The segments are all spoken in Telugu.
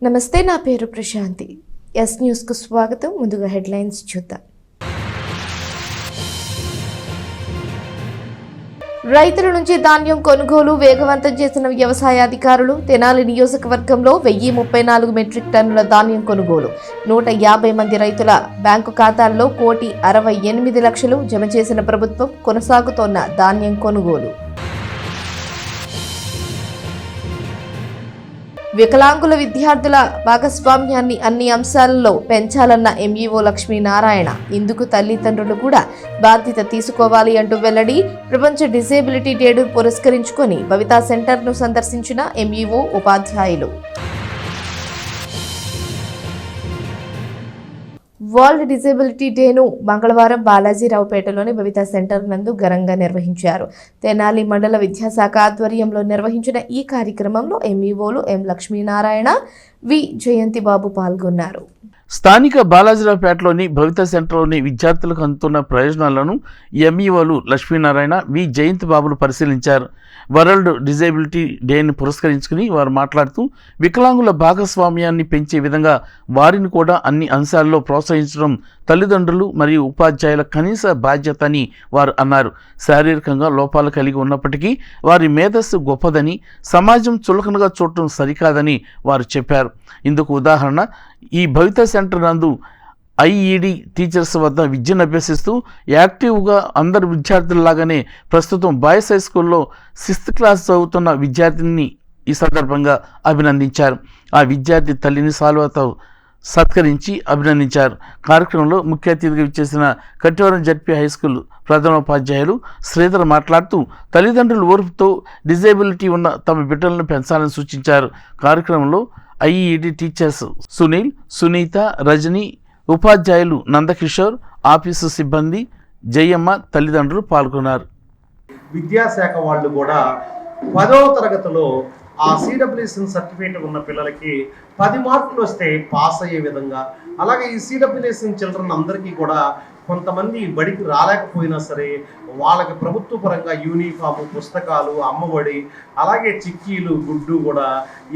నమస్తే, నా పేరు ప్రశాంతి. ఎస్ న్యూస్కు స్వాగతం. ముందుగా హెడ్లైన్స్ చూద్దాం. రైతుల నుంచి ధాన్యం కొనుగోలు వేగవంతం చేసిన వ్యవసాయ అధికారులు. తెనాలి నియోజకవర్గంలో 1034 మెట్రిక్ టన్నుల ధాన్యం కొనుగోలు. 150 మంది రైతుల బ్యాంకు ఖాతాల్లో 1,68,00,000 జమ చేసిన ప్రభుత్వం. కొనసాగుతోన్న ధాన్యం కొనుగోలు. వికలాంగుల విద్యార్థుల భాగస్వామ్యాన్ని అన్ని అంశాలలో పెంచాలన్న ఎంఈఓ లక్ష్మీనారాయణ. ఇందుకు తల్లిదండ్రులు కూడా బాధ్యత తీసుకోవాలి అంటూ వెల్లడి. ప్రపంచ డిజేబిలిటీ డేను పురస్కరించుకొని భవితా సెంటర్ను సందర్శించిన ఎంఈఓ ఉపాధ్యాయులు. వరల్డ్ డిజేబిలిటీ డేను మంగళవారం బాలాజీరావుపేటలోని భవితా సెంటర్ నందు ఘనంగా నిర్వహించారు. తెనాలి మండల విద్యాశాఖ ఆధ్వర్యంలో నిర్వహించిన ఈ కార్యక్రమంలో ఎంఈఓలు ఎం లక్ష్మీనారాయణ, వి జయంతిబాబు పాల్గొన్నారు. స్థానిక బాలాజీరావుపేటలోని భవితా సెంటర్లోని విద్యార్థులకు అందుతున్న ప్రయోజనాలను ఎంఈఓలు లక్ష్మీనారాయణ, వి జయంతిబాబులు పరిశీలించారు. వరల్డ్ డిజేబిలిటీ డేని పురస్కరించుకుని వారు మాట్లాడుతూ వికలాంగుల భాగస్వామ్యాన్ని పెంచే విధంగా వారిని కూడా అన్ని అంశాల్లో ప్రోత్సహించడం తల్లిదండ్రులు మరియు ఉపాధ్యాయుల కనీస బాధ్యత అని వారు అన్నారు. శారీరకంగా లోపాలు కలిగి ఉన్నప్పటికీ వారి మేధస్సు గొప్పదని, సమాజం చులకనగా చూడటం సరికాదని వారు చెప్పారు. ఇందుకు ఉదాహరణ ఈ భవితా సెంటర్ నందు ఐఈడి టీచర్స్ వద్ద విద్యను అభ్యసిస్తూ యాక్టివ్గా అందరు విద్యార్థులలాగానే ప్రస్తుతం బాయ్స్ హై స్కూల్లో 6th క్లాస్ చదువుతున్న విద్యార్థిని ఈ సందర్భంగా అభినందించారు. ఆ విద్యార్థి తల్లిని సాల్వాతో సత్కరించి అభినందించారు. కార్యక్రమంలో ముఖ్య అతిథిగా ఇచ్చేసిన కట్టివరం జడ్పీ హై స్కూల్ ప్రధానోపాధ్యాయులు శ్రీధర్ మాట్లాడుతూ తల్లిదండ్రుల ఓర్పుతో డిజేబిలిటీ ఉన్న తమ బిడ్డలను పెంచాలని సూచించారు. కార్యక్రమంలో ఐఈడి టీచర్స్ సునీల్, సునీత, రజని, ఉపాధ్యాయులు నందకిషోర్, ఆఫీసు సిబ్బంది, జయమ్మ తల్లిదండ్రులు పాల్గొన్నారు. విద్యాశాఖ వాళ్ళు కూడా 10వ తరగతిలో ఆ సిడబ్ల్యూఎస్ సర్టిఫికేట్ ఉన్న పిల్లలకి 10 మార్కులు వస్తే పాస్ అయ్యే విధంగా, అలాగే ఈ సిడబ్ల్యూఎస్ చిల్డ్రన్ అందరికీ కూడా కొంతమంది బడికి రాలేకపోయినా సరే వాళ్ళకి ప్రభుత్వ పరంగా యూనిఫాము, పుస్తకాలు, అమ్మఒడి, అలాగే చిక్కీలు, గుడ్డు కూడా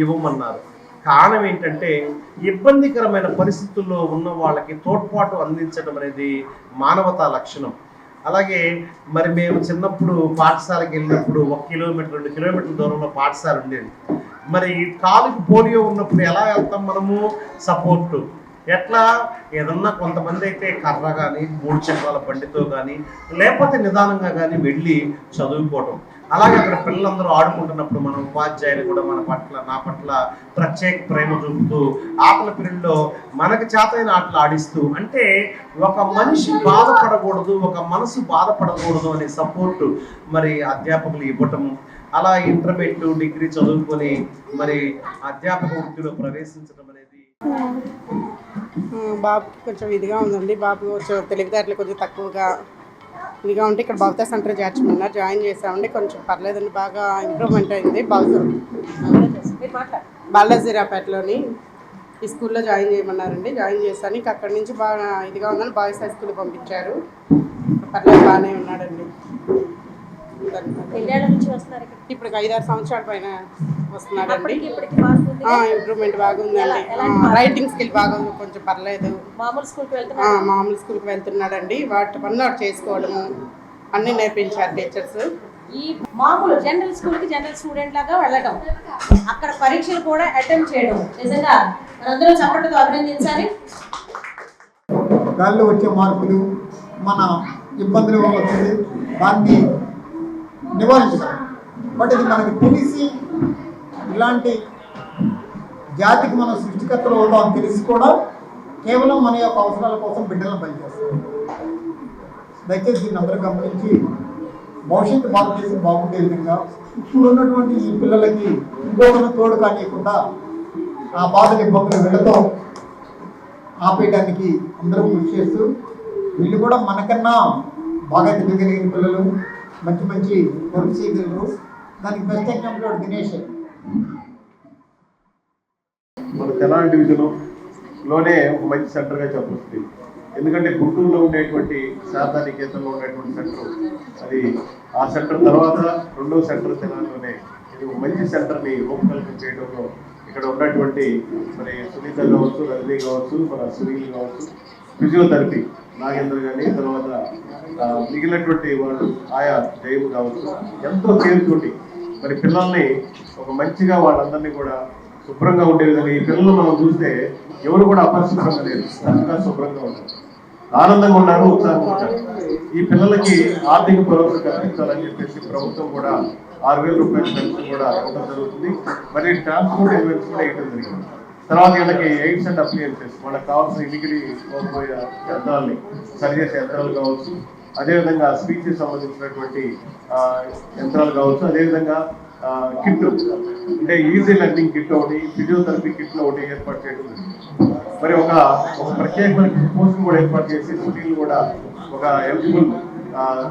ఇవ్వమన్నారు. కారణం ఏంటంటే ఇబ్బందికరమైన పరిస్థితుల్లో ఉన్న వాళ్ళకి తోడ్పాటు అందించడం అనేది మానవతా లక్షణం. అలాగే మరి మేము చిన్నప్పుడు పాఠశాలకు వెళ్ళినప్పుడు 1 కిలోమీటర్ 2 కిలోమీటర్ల దూరంలో పాఠశాల ఉండేది. మరి కాలుకి పోలియో ఉన్నప్పుడు ఎలా వెళ్తాం మనము? సపోర్టు ఎట్లా? ఏదన్నా కొంతమంది అయితే కర్ర కానీ 3 చక్రాల బండితో కానీ లేకపోతే నిదానంగా కానీ వెళ్ళి చదువుకోవటం. అలాగే అక్కడ పిల్లలందరూ ఆడుకుంటున్నప్పుడు మన ఉపాధ్యాయులు కూడా నా పట్ల ప్రత్యేక ప్రేమ చూపుతూ ఆటల పీరియడ్లో మనకు చేతైన ఆటలు ఆడిస్తూ, అంటే ఒక మనిషి బాధపడకూడదు, ఒక మనసు బాధపడకూడదు అనే సపోర్టు మరి అధ్యాపకులు ఇవ్వటము. అలా ఇంటర్మీడియట్, డిగ్రీ చదువుకొని మరి అధ్యాపక వృత్తిలో ప్రవేశించడం అనేది. బాబుకి కొంచెం ఇదిగా ఉందండి. బాబు కొంచెం తెలివితేటలు కొంచెం తక్కువగా ఇదిగా ఉంటే ఇక్కడ భవితా సెంటర్ చేర్చమన్నారు. జాయిన్ చేసామండి. కొంచెం పర్లేదండి, బాగా ఇంప్రూవ్మెంట్ అయింది. బాలాజీరావుపేటలోని ఈ స్కూల్లో జాయిన్ చేయమన్నారండి. జాయిన్ చేశాను. ఇంకా అక్కడి నుంచి బాగా ఇదిగా ఉందని బాయ్స్ హై స్కూల్కి పంపించారు. పర్లేదు, బాగానే ఉన్నాడండి. ఇప్పుడు 5-6 సంవత్సరాల పైన వస్తున్నాడండి. ఇంప్రూవ్మెంట్ బాగుందండి. రైటింగ్ స్కిల్ బాగా కొంచెం పర్లేదు. మామూలు స్కూల్కి వెళ్తున్నాడండి. వాటి పనులు వాడు చేసుకోవడము అన్నీ నేర్పించారు టీచర్స్. ఈ మామూలు జనరల్ స్కూల్కి జనరల్ స్టూడెంట్ లాగా వెళ్ళడం, అక్కడ పరీక్షలు కూడా అటెంప్ట్ చేయడం నిజంగా మనందరం చప్పట్లతో అభినందించాలి. గాల్లో వచ్చే మార్పులు మన ఇబ్బందులు వస్తుంది, దాన్ని నివారించడం. బట్ ఇది మనకి తెలిసి ఇలాంటి జాతికి మనం సృష్టికర్తలు అవుతామని తెలిసి కూడా కేవలం మన యొక్క అవసరాల కోసం బిడ్డలను పనిచేస్తాం. దయచేసి దీన్ని అందరూ గమనించి భవిష్యత్తు భారతదేశం బాగుండే విధంగా ఇప్పుడు ఉన్నటువంటి ఈ పిల్లలకి ఇంకొకరిని తోడు కానియకుండా ఆ బాధని ఇబ్బందులు వీళ్ళతో ఆపేయడానికి అందరూ కృషి చేస్తూ, వీళ్ళు కూడా మనకన్నా బాగా తెలియగలిగిన పిల్లలు, మంచి మంచి వర్క్ చేయగలరు. దానికి బెస్ట్ ఎగ్జాంపుల్ దినేష్. మన తెనాలి డివిజన్లోనే ఒక మంచి సెంటర్గా చెప్పొస్తుంది. ఎందుకంటే గుంటూరులో ఉండేటువంటి శారదా నికేతన్లో ఉండేటువంటి సెంటర్, అది ఆ సెంటర్ తర్వాత 2వ సెంటర్ తెనాలిలోనే. ఇది ఒక మంచి సెంటర్ని రూపకల్పన చేయడంలో ఇక్కడ ఉన్నటువంటి మరి సునీత కావచ్చు, రజనీ కావచ్చు, మన సునీల్ కావచ్చు, ఫిజియోథెరపీ నాగేంద్ర గారి, తర్వాత మిగిలినటువంటి వాళ్ళు ఆయా జైలు కావచ్చు, ఎంతో కేర్ తోటి మరి పిల్లల్ని ఒక మంచిగా వాళ్ళందరినీ కూడా శుభ్రంగా ఉండే విధంగా ఈ పిల్లలు మనం చూస్తే ఎవరు కూడా అపరిశుభ్రంగా లేరు, చక్కగా శుభ్రంగా ఉంటారు, ఆనందంగా ఉన్నారు, ఉత్సాహంగా ఉంటారు. ఈ పిల్లలకి ఆర్థిక భరోసా కల్పించాలని చెప్పేసి ప్రభుత్వం కూడా 6,000 రూపాయల పెన్షన్ కూడా ఇవ్వడం జరుగుతుంది. మరి ట్రాన్స్పోర్ట్ ఎలిమెంట్స్ కూడా ఇవ్వడం జరిగింది. తర్వాత వీళ్ళకి ఎయిడ్స్ అండ్ అప్లియన్సెస్ వాళ్ళకి కావాల్సిన ఇలిగిలి పోయే యంత్రాలని సరిచేసే యంత్రాలు కావచ్చు, అదేవిధంగా స్పీచ్కి సంబంధించినటువంటి యంత్రాలు కావచ్చు, అదేవిధంగా కిట్ అంటే ఈజీ లెర్నింగ్ కిట్ ఒకటి, ఫిజియోథెరపీ కిట్లు ఒకటి ఏర్పాటు చేయడం జరిగింది. మరి ఒక ప్రత్యేకమైన పోస్ట్ కూడా ఏర్పాటు చేసి స్కూల్ కూడా ఒక ఎలిజిబుల్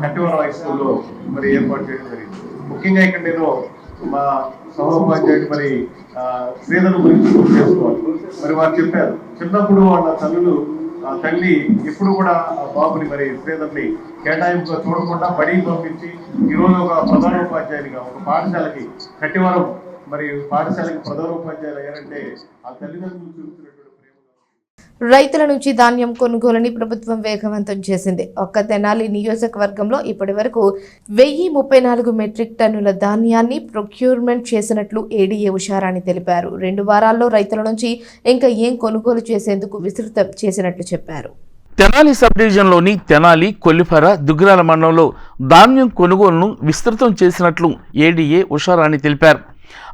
కట్టివరం హై స్కూల్లో మరి ఏర్పాటు చేయడం జరిగింది. ముఖ్యంగా ఇక్కడ నేను మా సహోపాధ్యాయుడు మరి శ్రీధర్ గురించి గుర్తు చేసుకోవాలి. మరి వారు చెప్పారు, చిన్నప్పుడు వాళ్ళ తల్లి ఎప్పుడు కూడా బాబుని మరి శ్రీధర్ని కేటాయింపుగా చూడకుండా బడికి పంపించి ఈరోజు ఒక ప్రధానోపాధ్యాయునిగా ఒక పాఠశాలకి కట్టివరం మరి పాఠశాలకి ప్రధానోపాధ్యాయులు అయ్యారంటే ఆ తల్లిదండ్రులు చూపుతున్నటువంటి రైతుల నుంచి ధాన్యం కొనుగోలుని ప్రభుత్వం వేగవంతం చేసింది. ఒక్క తెనాలి నియోజకవర్గంలో ఇప్పటి వరకు 1034 మెట్రిక్ టన్నుల ధాన్యాన్ని ప్రొక్యూర్మెంట్ చేసినట్లు ఏడీఏ ఉషారాణి తెలిపారు. 2 వారాల్లో రైతుల నుంచి ఇంకా ఏం కొనుగోలు చేసేందుకు విస్తృతం చేసినట్లు చెప్పారు. తెనాలి సబ్ డివిజన్లోని తెనాలి, కొల్లిపర, దుగ్గిరాల మండలంలో ధాన్యం కొనుగోలును విస్తృతం చేసినట్లు ఏడీఏ ఉషారాణి తెలిపారు.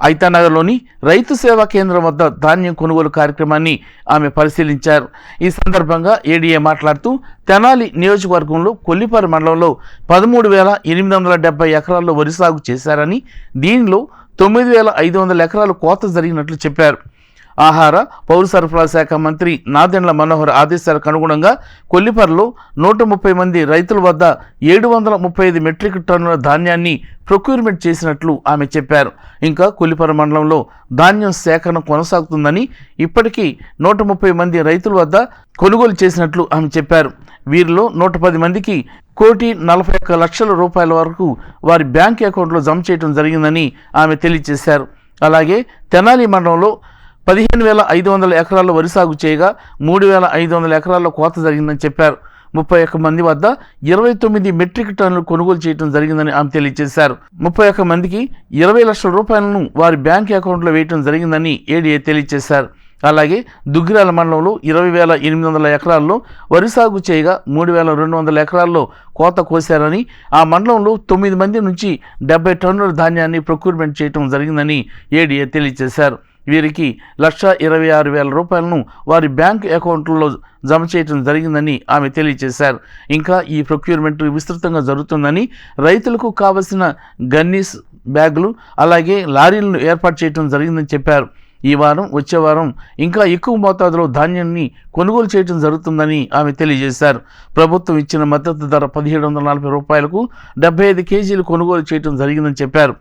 ఐతానగర్లోని రైతు సేవా కేంద్రం వద్ద ధాన్యం కొనుగోలు కార్యక్రమాన్ని ఆమె పరిశీలించారు. ఈ సందర్భంగా ఏడీఏ మాట్లాడుతూ తెనాలి నియోజకవర్గంలో కొల్లిపర మండలంలో 13,870 ఎకరాల్లో వరి సాగు చేశారని, దీనిలో 9,500 ఎకరాలు కోత జరిగినట్లు చెప్పారు. ఆహార పౌర సరఫరా శాఖ మంత్రి నాదెండ్ల మనోహర్ ఆదేశాలకు అనుగుణంగా కొల్లిపరలో 130 మంది రైతుల వద్ద 735 మెట్రిక్ టన్నుల ధాన్యాన్ని ప్రొక్యూర్మెంట్ చేసినట్లు ఆమె చెప్పారు. ఇంకా కొల్లిపర మండలంలో ధాన్యం సేకరణ కొనసాగుతుందని, ఇప్పటికీ 130 మంది రైతుల వద్ద కొనుగోలు చేసినట్లు ఆమె చెప్పారు. వీరిలో 110 మందికి 1,41,00,000 రూపాయల వరకు వారి బ్యాంక్ అకౌంట్లో జమ చేయడం జరిగిందని ఆమె తెలియజేశారు. అలాగే తెనాలి మండలంలో 15,500 ఎకరాల్లో వరి సాగు చేయగా 3,500 ఎకరాల్లో కోత జరిగిందని చెప్పారు. 31 మంది వద్ద 29 మెట్రిక్ టన్నులు కొనుగోలు చేయడం జరిగిందని ఆమె తెలియజేశారు. 31 మందికి 20 లక్షల రూపాయలను వారి బ్యాంక్ అకౌంట్లో వేయడం జరిగిందని ఏడీఏ తెలియజేశారు. అలాగే దుగ్గిరాల మండలంలో 20,800 ఎకరాల్లో వరి సాగు చేయగా 3,200 ఎకరాల్లో కోత కోశారని, ఆ మండలంలో 9 మంది నుంచి 70 టన్నుల ధాన్యాన్ని ప్రొక్యూర్మెంట్ చేయడం జరిగిందని ఏడీఏ తెలియజేశారు. వీరికి 1,26,000 రూపాయలను వారి బ్యాంక్ అకౌంట్లలో జమ చేయడం జరిగిందని ఆమె తెలియజేశారు. ఇంకా ఈ ప్రొక్యూర్మెంట్ విస్తృతంగా జరుగుతుందని, రైతులకు కావలసిన గన్నీస్ బ్యాగులు అలాగే లారీలను ఏర్పాటు చేయడం జరిగిందని చెప్పారు. ఈ వారం, వచ్చే వారం ఇంకా ఎక్కువ మోతాదులో ధాన్యాన్ని కొనుగోలు చేయడం జరుగుతుందని ఆమె తెలియజేశారు. ప్రభుత్వం ఇచ్చిన మద్దతు ధర 1,740 రూపాయలకు 75 కేజీలు కొనుగోలు చేయడం జరిగిందని చెప్పారు.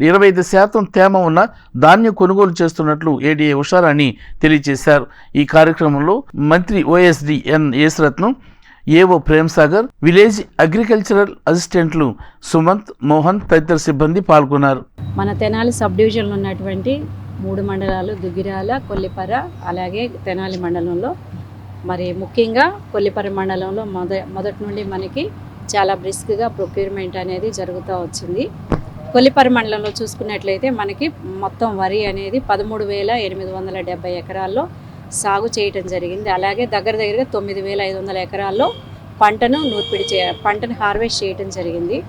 25% తేమ ఉన్న ధాన్యం కొనుగోలు చేస్తున్నట్లు ఏడీఏ ఉషారాణి తెలియజేశారు. ఈ కార్యక్రమంలో మంత్రి ఓఎస్డి ఎన్ యేసరత్నం, ఏవో ప్రేమ్సాగర్, విలేజ్ అగ్రికల్చరల్ అసిస్టెంట్లు సుమంత్, మోహన్ తదితర సిబ్బంది పాల్గొన్నారు. మన తెనాలి సబ్ డివిజన్లో ఉన్నటువంటి 3 మండలాలు దుగ్గిరాల, కొల్లిపర, అలాగే తెనాలి మండలంలో మరి ముఖ్యంగా కొల్లిపర మండలంలో మొదటి నుండి మనకి చాలా బ్రిస్క్గా ప్రొక్యూర్మెంట్ అనేది జరుగుతూ వచ్చింది. కొల్లిపర మండలంలో చూసుకున్నట్లయితే మనకి మొత్తం వరి అనేది 13,870 ఎకరాల్లో సాగు చేయటం జరిగింది. అలాగే దగ్గరగా 9,500 ఎకరాల్లో పంటను హార్వెస్ట్ చేయటం జరిగింది.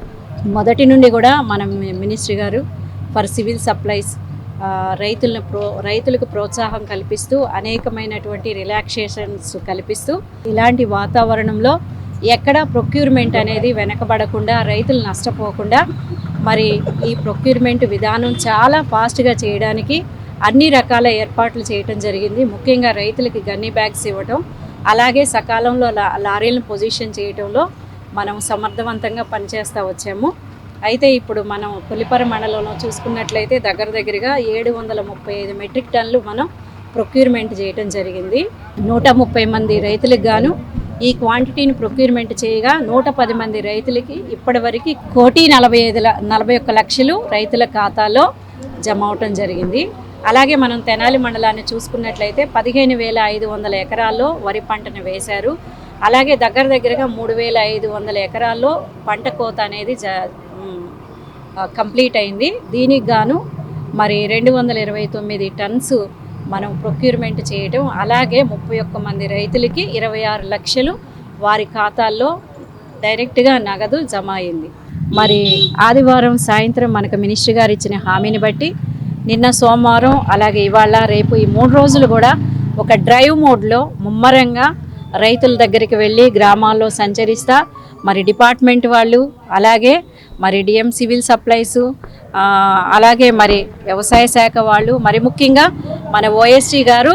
మొదటి నుండి కూడా మనం మినిస్ట్రీ గారు ఫర్ సివిల్ సప్లైస్ రైతులకు ప్రోత్సాహం కల్పిస్తూ అనేకమైనటువంటి రిలాక్సేషన్స్ కల్పిస్తూ ఇలాంటి వాతావరణంలో ఎక్కడ ప్రొక్యూర్మెంట్ అనేది వెనకబడకుండా రైతులు నష్టపోకుండా మరి ఈ ప్రొక్యూర్మెంట్ విధానం చాలా ఫాస్ట్గా చేయడానికి అన్ని రకాల ఏర్పాట్లు చేయటం జరిగింది. ముఖ్యంగా రైతులకి గన్నీ బ్యాగ్స్ ఇవ్వటం, అలాగే సకాలంలో లారీలను పొజిషన్ చేయటంలో మనం సమర్థవంతంగా పనిచేస్తూ వచ్చాము. అయితే ఇప్పుడు మనం కొల్లిపర మండలంలో చూసుకున్నట్లయితే దగ్గరగా 735 మెట్రిక్ టన్నులు మనం ప్రొక్యూర్మెంట్ చేయటం జరిగింది. 130 మంది రైతులకు గాను ఈ క్వాంటిటీని ప్రొక్యూర్మెంట్ చేయగా 110 మంది రైతులకి ఇప్పటివరకు 1,41,00,000 రైతుల ఖాతాలో జమ అవటం జరిగింది. అలాగే మనం తెనాలి మండలాన్ని చూసుకున్నట్లయితే 15,500 ఎకరాల్లో వరి పంటను వేశారు. అలాగే దగ్గరగా 3,500 ఎకరాల్లో పంట కోత అనేది కంప్లీట్ అయింది. దీనికి గాను మరి 229 టన్స్ మనం ప్రొక్యూర్మెంట్ చేయటం, అలాగే 31 మంది రైతులకి 26 లక్షలు వారి ఖాతాల్లో డైరెక్ట్గా నగదు జమ అయింది. మరి ఆదివారం సాయంత్రం మనకు మినిస్టర్ గారు ఇచ్చిన హామీని బట్టి నిన్న సోమవారం అలాగే ఇవాళ రేపు ఈ 3 రోజులు కూడా ఒక డ్రైవ్ మోడ్లో ముమ్మరంగా రైతుల దగ్గరికి వెళ్ళి గ్రామాల్లో సంచరిస్తా మరి డిపార్ట్మెంట్ వాళ్ళు అలాగే మరి డిఎం సివిల్ సప్లైసు అలాగే మరి వ్యవసాయ శాఖ వాళ్ళు మరి ముఖ్యంగా మన ఓఎస్టీ గారు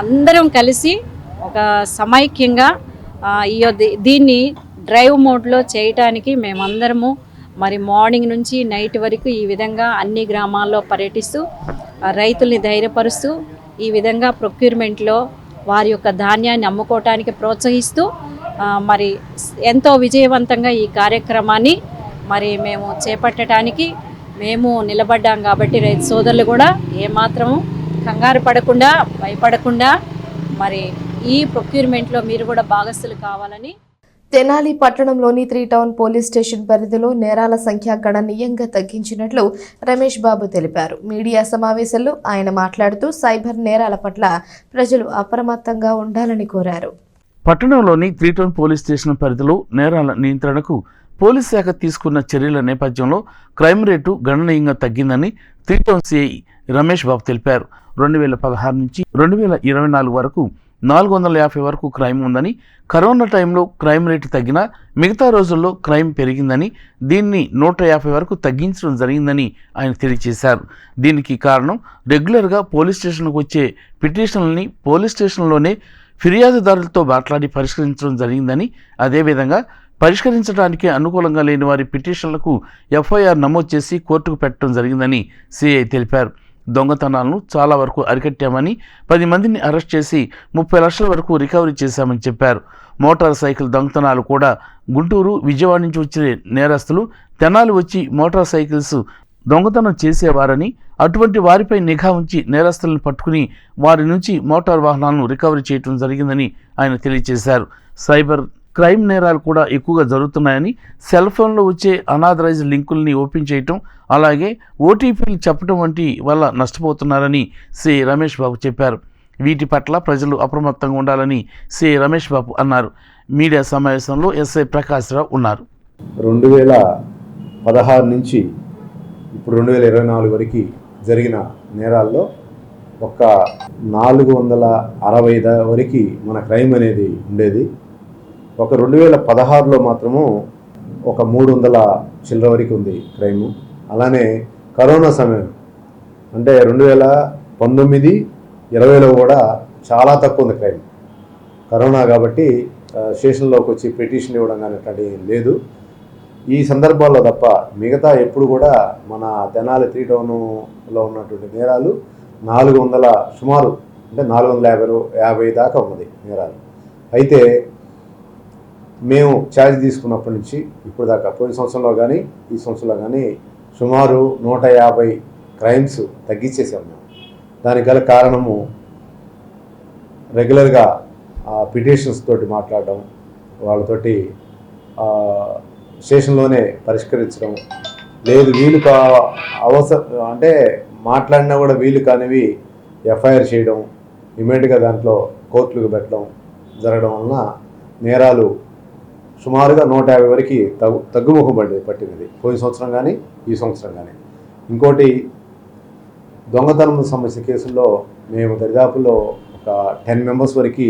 అందరం కలిసి ఒక సమైక్యంగా దీన్ని డ్రైవ్ మోడ్లో చేయటానికి మేమందరము మరి మార్నింగ్ నుంచి నైట్ వరకు ఈ విధంగా అన్ని గ్రామాల్లో పర్యటిస్తూ రైతుల్ని ధైర్యపరుస్తూ ఈ విధంగా ప్రొక్యూర్మెంట్లో వారి యొక్క ధాన్యాన్ని అమ్ముకోవటానికి ప్రోత్సహిస్తూ మరి ఎంతో విజయవంతంగా ఈ కార్యక్రమాన్ని మరి మేము చేపట్టడానికి మేము నిలబడ్డాం. కాబట్టి రైతు సోదరులు కూడా ఏమాత్రము కంగారు పడకుండా భయపడకుండా మరి ఈ ప్రొక్యూర్మెంట్లో మీరు కూడా భాగస్తులు కావాలని. తెనాలి పట్టణంలోని 3 టౌన్ పోలీస్ స్టేషన్ పరిధిలో నేరాల సంఖ్య గణనీయంగా తగ్గించినట్లు రమేష్ బాబు తెలిపారు. మీడియా సమావేశంలో ఆయన మాట్లాడుతూ సైబర్ నేరాల పట్ల ప్రజలు అప్రమత్తంగా ఉండాలని కోరారు. పట్టణంలోని 3 టౌన్ పోలీస్ స్టేషన్ పరిధిలో నేరాల నియంత్రణకు పోలీస్ శాఖ తీసుకున్న చర్యల నేపథ్యంలో క్రైమ్ రేటు గణనీయంగా తగ్గిందని 3 టౌన్ సిఐ రమేష్ బాబు తెలిపారు. 2016 నుంచి 2024 వరకు 450 వరకు క్రైమ్ ఉందని, కరోనా టైంలో క్రైమ్ రేటు తగ్గినా మిగతా రోజుల్లో క్రైమ్ పెరిగిందని, దీన్ని 150 వరకు తగ్గించడం జరిగిందని ఆయన తెలియజేశారు. దీనికి కారణం రెగ్యులర్గా పోలీస్ స్టేషన్కు వచ్చే పిటిషన్లని పోలీస్ స్టేషన్లోనే ఫిర్యాదుదారులతో మాట్లాడి పరిష్కరించడం జరిగిందని, అదేవిధంగా పరిష్కరించడానికి అనుకూలంగా లేని వారి పిటిషన్లకు ఎఫ్ఐఆర్ నమోదు చేసి కోర్టుకు పెట్టడం జరిగిందని సిఐ తెలిపారు. దొంగతనాలను చాలా వరకు అరికట్టామని, 10 మందిని అరెస్ట్ చేసి 30 లక్షల వరకు రికవరీ చేశామని చెప్పారు. మోటార్ సైకిల్ దొంగతనాలు కూడా గుంటూరు, విజయవాడ నుంచి వచ్చే నేరస్తులు తెనాలి వచ్చి మోటార్ సైకిల్స్ దొంగతనం చేసేవారని, అటువంటి వారిపై నిఘా ఉంచి నేరస్తులను పట్టుకుని వారి నుంచి మోటార్ వాహనాలను రికవరీ చేయడం జరిగిందని ఆయన తెలియజేశారు. సైబర్ క్రైమ్ నేరాలు కూడా ఎక్కువగా జరుగుతున్నాయని, సెల్ ఫోన్లో వచ్చే అనాథరైజ్డ్ లింకుల్ని ఓపెన్ చేయటం, అలాగే ఓటీపీలు చెప్పడం వంటి వల్ల నష్టపోతున్నారని సి రమేష్ బాబు చెప్పారు. వీటి పట్ల ప్రజలు అప్రమత్తంగా ఉండాలని సి రమేష్ బాబు అన్నారు. మీడియా సమావేశంలో ఎస్ఐ ప్రకాష్ రావు ఉన్నారు. 2016 నుంచి ఇప్పుడు 2024 వరకు జరిగిన నేరాల్లో ఒక 460 వరకు మన క్రైమ్ అనేది ఉండేది. ఒక 2016లో మాత్రము ఒక 300 చిల్లర వరకు ఉంది క్రైము. అలానే కరోనా సమయం అంటే 2019, 20లో కూడా చాలా తక్కువ ఉంది క్రైమ్. కరోనా కాబట్టి స్టేషన్లోకి వచ్చి పిటిషన్ ఇవ్వడం కానీ అట్లాంటి లేదు. ఈ సందర్భాల్లో తప్ప మిగతా ఎప్పుడు కూడా మన తెనాలి 3 టౌన్లో ఉన్నటువంటి నేరాలు 400 సుమారు అంటే 450 దాకా ఉన్నది నేరాలు. అయితే మేము ఛార్జ్ తీసుకున్నప్పటి నుంచి ఇప్పుడు దాకా పోయిన సంవత్సరంలో కానీ ఈ సంవత్సరంలో కానీ సుమారు 150 క్రైమ్స్ తగ్గించేసాము మేము. దానికి గల కారణము రెగ్యులర్గా పిటిషన్స్ తోటి మాట్లాడడం, వాళ్ళతోటి స్టేషన్లోనే పరిష్కరించడం, లేదు వీలు అంటే మాట్లాడినా కూడా వీలు కానివి ఎఫ్ఐఆర్ చేయడం, ఇమీడియట్గా దాంట్లో కోర్టులకు పెట్టడం జరగడం వలన నేరాలు సుమారుగా 150 వరకు తగ్గుముఖం పట్టినది పోయిన సంవత్సరం కానీ ఈ సంవత్సరం కానీ. ఇంకోటి దొంగతనం సమస్య కేసుల్లో మేము దరిదాపుల్లో ఒక 10 మెంబర్స్ వరకు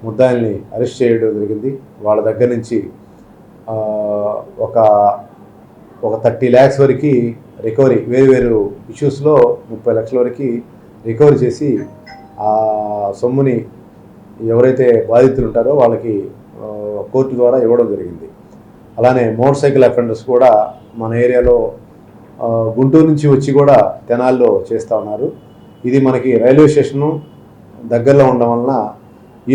ముద్దాయిల్ని అరెస్ట్ చేయడం జరిగింది. వాళ్ళ దగ్గర నుంచి ఒక 30 lakhs వరకు రికవరీ, వేరు ఇష్యూస్లో 30 లక్షల వరకు రికవరీ చేసి ఆ సొమ్ముని ఎవరైతే బాధితులు ఉంటారో వాళ్ళకి కోర్టు ద్వారా ఇవ్వడం జరిగింది. అలానే మోటార్ సైకిల్ అఫెండర్స్ కూడా మన ఏరియాలో గుంటూరు నుంచి వచ్చి కూడా తెనాల్లో చేస్తూ ఉన్నారు. ఇది మనకి రైల్వే స్టేషను దగ్గరలో ఉండడం వలన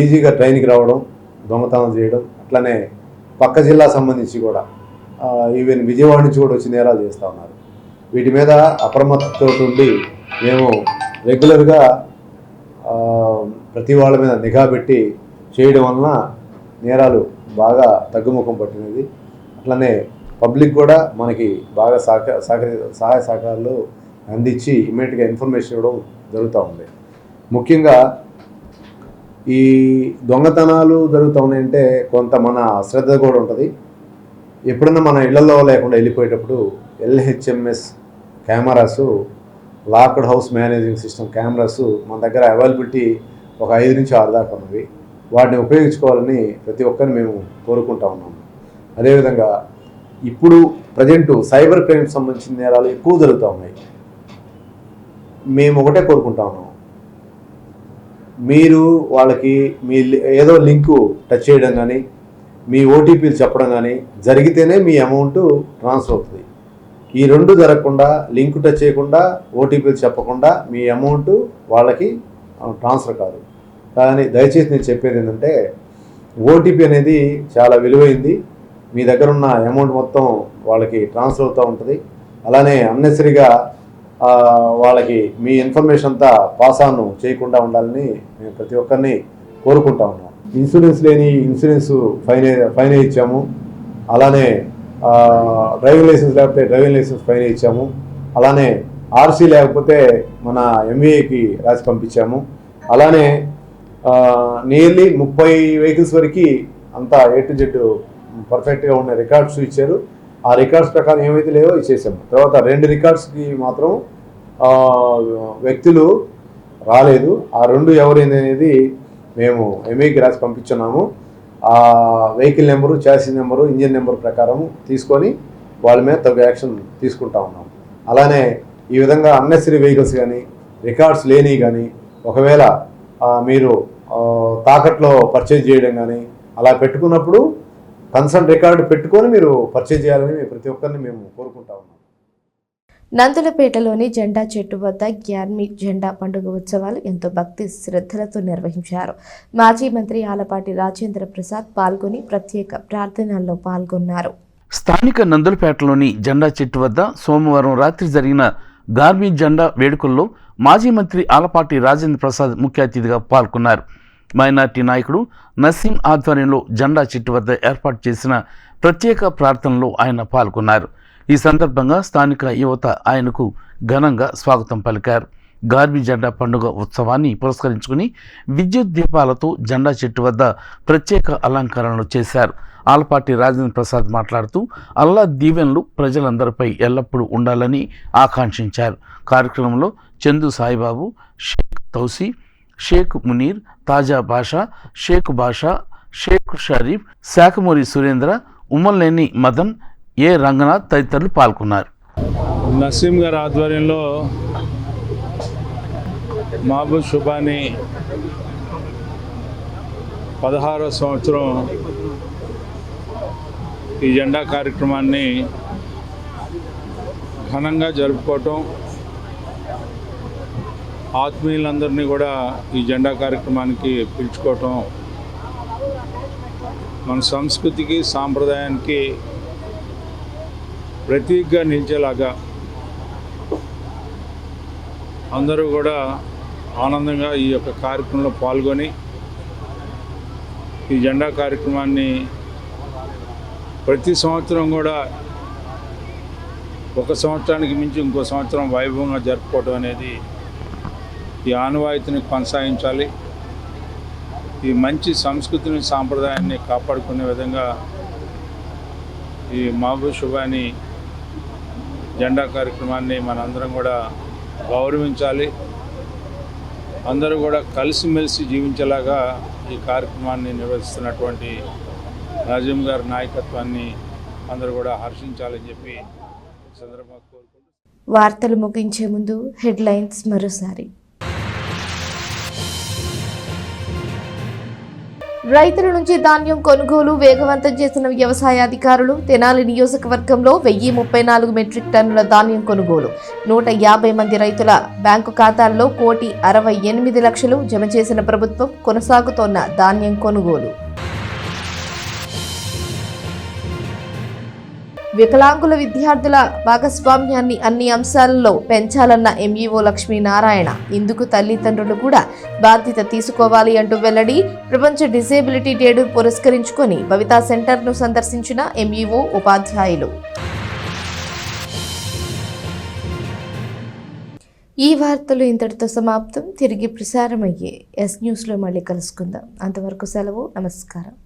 ఈజీగా ట్రైన్కి రావడం, దొంగతనం చేయడం, అట్లనే పక్క జిల్లా సంబంధించి కూడా ఈవెన్ విజయవాడ నుంచి కూడా వచ్చి నేరాలు చేస్తూ ఉన్నారు. వీటి మీద అప్రమత్తతో ఉండి మేము రెగ్యులర్గా ప్రతి వాళ్ళ మీద నిఘా పెట్టి చేయడం వలన నేరాలు బాగా తగ్గుముఖం పట్టినది. అట్లనే పబ్లిక్ కూడా మనకి బాగా సహాయ సహకారాలు అందించి ఇమీడియట్గా ఇన్ఫర్మేషన్ ఇవ్వడం జరుగుతూ ఉంది. ముఖ్యంగా ఈ దొంగతనాలు జరుగుతూ ఉన్నాయంటే కొంత మన శ్రద్ధ కూడా ఉంటుంది. ఎప్పుడన్నా మన ఇళ్లలో లేకుండా వెళ్ళిపోయేటప్పుడు LHMS cameras, locked house managing system cameras మన దగ్గర అవైలబిలిటీ ఒక 5 నుంచి 6 దాకా ఉన్నవి. వాటిని ఉపయోగించుకోవాలని ప్రతి ఒక్కరిని మేము కోరుకుంటా ఉన్నాము. అదేవిధంగా ఇప్పుడు ప్రజెంటు సైబర్ క్రైమ్కి సంబంధించిన నేరాలు ఎక్కువ జరుగుతూ ఉన్నాయి. మేము ఒకటే కోరుకుంటా ఉన్నాము, మీరు వాళ్ళకి మీ ఏదో లింకు టచ్ చేయడం కానీ మీ ఓటీపీలు చెప్పడం కానీ జరిగితేనే మీ అమౌంట్ ట్రాన్స్ఫర్ అవుతుంది. ఈ రెండు జరగకుండా, లింక్ టచ్ చేయకుండా, ఓటీపీలు చెప్పకుండా మీ అమౌంట్ వాళ్ళకి ట్రాన్స్ఫర్ కాదు. కానీ దయచేసి నేను చెప్పేది ఏంటంటే, ఓటీపీ అనేది చాలా విలువైంది. మీ దగ్గర ఉన్న అమౌంట్ మొత్తం వాళ్ళకి ట్రాన్స్ఫర్ అవుతూ ఉంటుంది. అలానే అన్నెసరీగా వాళ్ళకి మీ ఇన్ఫర్మేషన్ అంతా పాస్ ఆన్ చేయకుండా ఉండాలని మేము ప్రతి ఒక్కరిని కోరుకుంటా ఉన్నాం. ఇన్సూరెన్స్ లేని ఇన్సూరెన్స్ ఫైన్ ఇచ్చాము. అలానే డ్రైవింగ్ లైసెన్స్ లేకపోతే డ్రైవింగ్ లైసెన్స్ ఫైన్ ఇచ్చాము. అలానే ఆర్సీ లేకపోతే మన ఎంవీఏకి రాసి పంపించాము. అలానే నియర్లీ 30 వెహికల్స్ వరకు అంతా A to Z పర్ఫెక్ట్గా ఉన్న రికార్డ్స్ ఇచ్చారు. ఆ రికార్డ్స్ ప్రకారం ఏమైతే లేవో ఇచ్చేసాము. తర్వాత 2 రికార్డ్స్కి మాత్రం వ్యక్తులు రాలేదు. ఆ 2 ఎవరైంది అనేది మేము ఎంఏకి రాసి పంపించున్నాము. ఆ vehicle number, chassis number, engine number ప్రకారం తీసుకొని వాళ్ళ మీద తగు యాక్షన్ తీసుకుంటా ఉన్నాం. అలానే ఈ విధంగా అన్నెసరీ వెహికల్స్ కానీ, రికార్డ్స్ లేని కానీ, ఒకవేళ మీరు తాకట్లో పర్చేజ్ చేయడం కానీ అలా పెట్టుకున్నప్పుడు కన్సర్న్ రికార్డు పెట్టుకొని మీరు పర్చేజ్ చేయాలని ప్రతి ఒక్కరిని మేము కోరుకుంటా ఉన్నాం. నందులపేటలోని జెండా చెట్టు వద్ద గ్యార్మీ జెండా పండుగ ఉత్సవాలు ఎంతో భక్తి శ్రద్ధలతో నిర్వహించారు. మాజీ మంత్రి ఆలపాటి రాజేంద్ర ప్రసాద్ పాల్గొని ప్రత్యేక ప్రార్థనల్లో పాల్గొన్నారు. స్థానిక నందులపేటలోని జెండా చెట్టు వద్ద సోమవారం రాత్రి జరిగిన గార్మీ జెండా వేడుకల్లో మాజీ మంత్రి ఆలపాటి రాజేంద్ర ప్రసాద్ ముఖ్య అతిథిగా పాల్గొన్నారు. మైనార్టీ నాయకుడు నసీం ఆధ్వర్యంలో జెండా చెట్టు వద్ద ఏర్పాటు చేసిన ప్రత్యేక ప్రార్థనలో ఆయన పాల్గొన్నారు. ఈ సందర్భంగా స్థానిక యువత ఆయనకు ఘనంగా స్వాగతం పలికారు. గార్మీ జెండా పండుగ ఉత్సవాన్ని పురస్కరించుకుని విద్యుత్ దీపాలతో జెండా చెట్టు వద్ద ప్రత్యేక అలంకరణలు చేశారు. ఆలపాటి రాజేంద్ర ప్రసాద్ మాట్లాడుతూ అల్లా దీవెనలు ప్రజలందరిపై ఎల్లప్పుడూ ఉండాలని ఆకాంక్షించారు. కార్యక్రమంలో చందు సాయిబాబు, షేక్ తౌసీ, షేక్ మునీర్, తాజా బాషా, షేక్ బాషా, షేక్ షరీఫ్, శాఖమూరి సురేంద్ర, ఉమ్మల్లేని మదన్, ఏ రంగనాథ్ తదితరులు పాల్గొన్నారు. నసీం గారి ఆధ్వర్యంలో మహబూబ్ షుబానీ 16వ సంవత్సరం ఈ జెండా కార్యక్రమాన్ని ఘనంగా జరుపుకోవటం, ఆత్మీయులందరినీ కూడా ఈ జెండా కార్యక్రమానికి పిలుచుకోవటం మన సంస్కృతికి, సాంప్రదాయానికి ప్రతీకగా నిలిచేలాగా అందరూ కూడా ఆనందంగా ఈ యొక్క కార్యక్రమంలో పాల్గొని ఈ జెండా కార్యక్రమాన్ని ప్రతి సంవత్సరం కూడా ఒక సంవత్సరానికి మించి ఇంకో సంవత్సరం వైభవంగా జరుపుకోవడం అనేది ఈ ఆనవాయితీని కొనసాగించాలి. ఈ మంచి సంస్కృతిని, సాంప్రదాయాన్ని కాపాడుకునే విధంగా ఈ మహబూబ్ షుబానీ జెండా కార్యక్రమాన్ని మనందరం కూడా గౌరవించాలి. అందరూ కూడా కలిసిమెలిసి జీవించేలాగా ఈ కార్యక్రమాన్ని నిర్వహిస్తున్నటువంటి నజీం గారి నాయకత్వాన్ని అందరూ కూడా హర్షించాలని చెప్పి సందర్భంగా కోరుకుంటున్నాను. వార్తలు ముగించే ముందు హెడ్లైన్స్ మరోసారి. రైతుల నుంచి ధాన్యం కొనుగోలు వేగవంతం చేసిన వ్యవసాయ అధికారులు. తెనాలి నియోజకవర్గంలో 1034 మెట్రిక్ టన్నుల ధాన్యం కొనుగోలు. 150 మంది రైతుల బ్యాంకు ఖాతాల్లో 1,68,00,000 జమ చేసిన ప్రభుత్వం. కొనసాగుతోన్న ధాన్యం కొనుగోలు. వికలాంగుల విద్యార్థుల భాగస్వామ్యాన్ని అన్ని అంశాలలో పెంచాలన్న ఎంఈఓ లక్ష్మీనారాయణ. ఇందుకు తల్లిదండ్రులు కూడా బాధ్యత తీసుకోవాలి అంటూ వెల్లడి. ప్రపంచ డిసేబిలిటీ డేను పురస్కరించుకొని భవితా సెంటర్ను సందర్శించిన ఎంఈఓ ఉపాధ్యాయులు. ఈ వార్తలు ఇంతటితో సమాప్తం. తిరిగి ప్రసారమయ్యే ఎస్ న్యూస్లో మళ్ళీ కలుసుకుందాం. అంతవరకు సెలవు. నమస్కారం.